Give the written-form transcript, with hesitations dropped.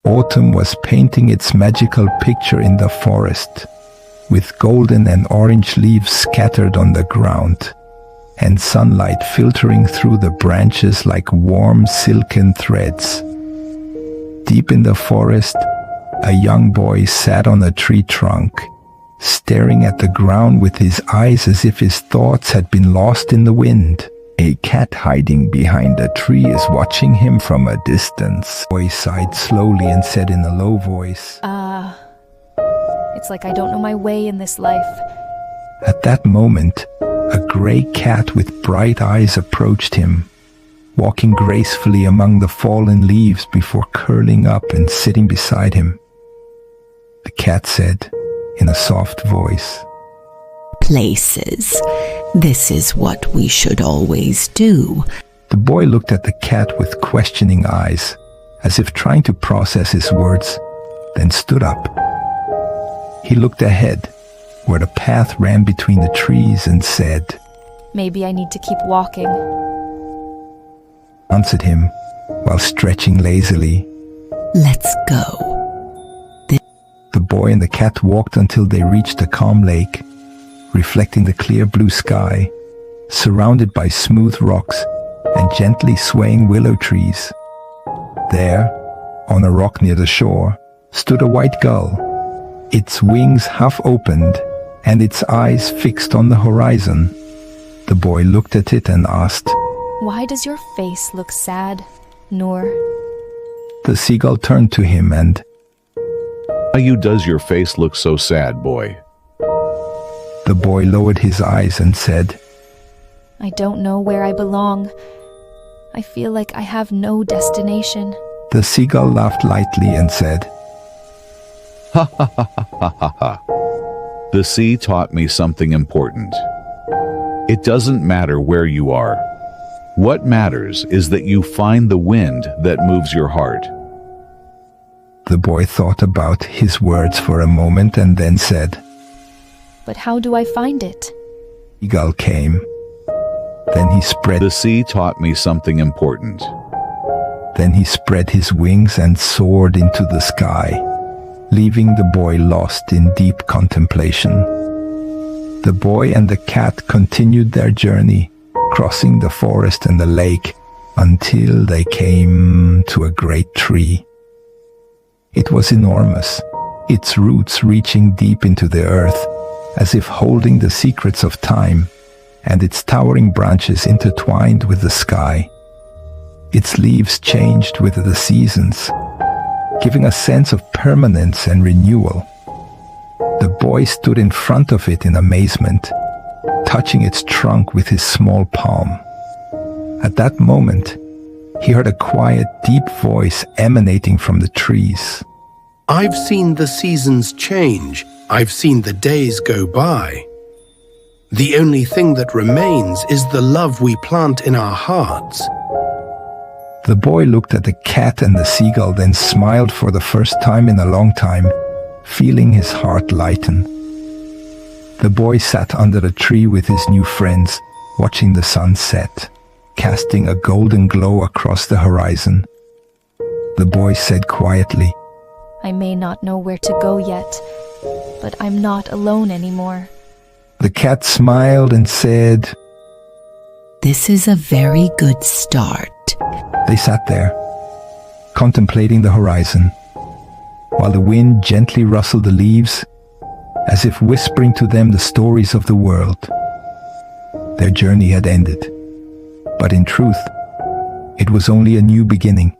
Autumn was painting its magical picture in the forest, with golden and orange leaves scattered on the ground, and sunlight filtering through the branches like warm silken threads. Deep in the forest, a young boy sat on a tree trunk, staring at the ground with his eyes as if his thoughts had been lost in the wind. A cat hiding behind a tree is watching him from a distance. The boy sighed slowly and said in a low voice, It's like I don't know my way in this life. At that moment, a gray cat with bright eyes approached him, walking gracefully among the fallen leaves before curling up and sitting beside him. The cat said in a soft voice, Places. This is what we should always do. The boy looked at the cat with questioning eyes, as if trying to process his words, then stood up. He looked ahead, where the path ran between the trees, and said, Maybe I need to keep walking. Answered him, while stretching lazily. Let's go. The boy and the cat walked until they reached a calm lake, reflecting the clear blue sky, surrounded by smooth rocks and gently swaying willow trees. There, on a rock near the shore, stood a white gull, its wings half opened and its eyes fixed on the horizon. The boy looked at it and asked, Why does your face look sad, Noor? The seagull turned to him and, Why does your face look so sad, boy? The boy lowered his eyes and said, I don't know where I belong. I feel like I have no destination. The seagull laughed lightly and said, Ha ha ha ha ha ha ha. The sea taught me something important. It doesn't matter where you are. What matters is that you find the wind that moves your heart. The boy thought about his words for a moment and then said, But how do I find it? The seagull came. Then he spread The sea taught me something important. Then he spread his wings and soared into the sky, leaving the boy lost in deep contemplation. The boy and the cat continued their journey, crossing the forest and the lake until they came to a great tree. It was enormous, its roots reaching deep into the earth, as if holding the secrets of time, and its towering branches intertwined with the sky. Its leaves changed with the seasons, giving a sense of permanence and renewal. The boy stood in front of it in amazement, touching its trunk with his small palm. At that moment, he heard a quiet, deep voice emanating from the trees. I've seen the seasons change. I've seen the days go by. The only thing that remains is the love we plant in our hearts. The boy looked at the cat and the seagull, then smiled for the first time in a long time, feeling his heart lighten. The boy sat under a tree with his new friends, watching the sun set, casting a golden glow across the horizon. The boy said quietly, I may not know where to go yet, but I'm not alone anymore. The cat smiled and said, This is a very good start. They sat there, contemplating the horizon, while the wind gently rustled the leaves, as if whispering to them the stories of the world. Their journey had ended, but in truth, it was only a new beginning.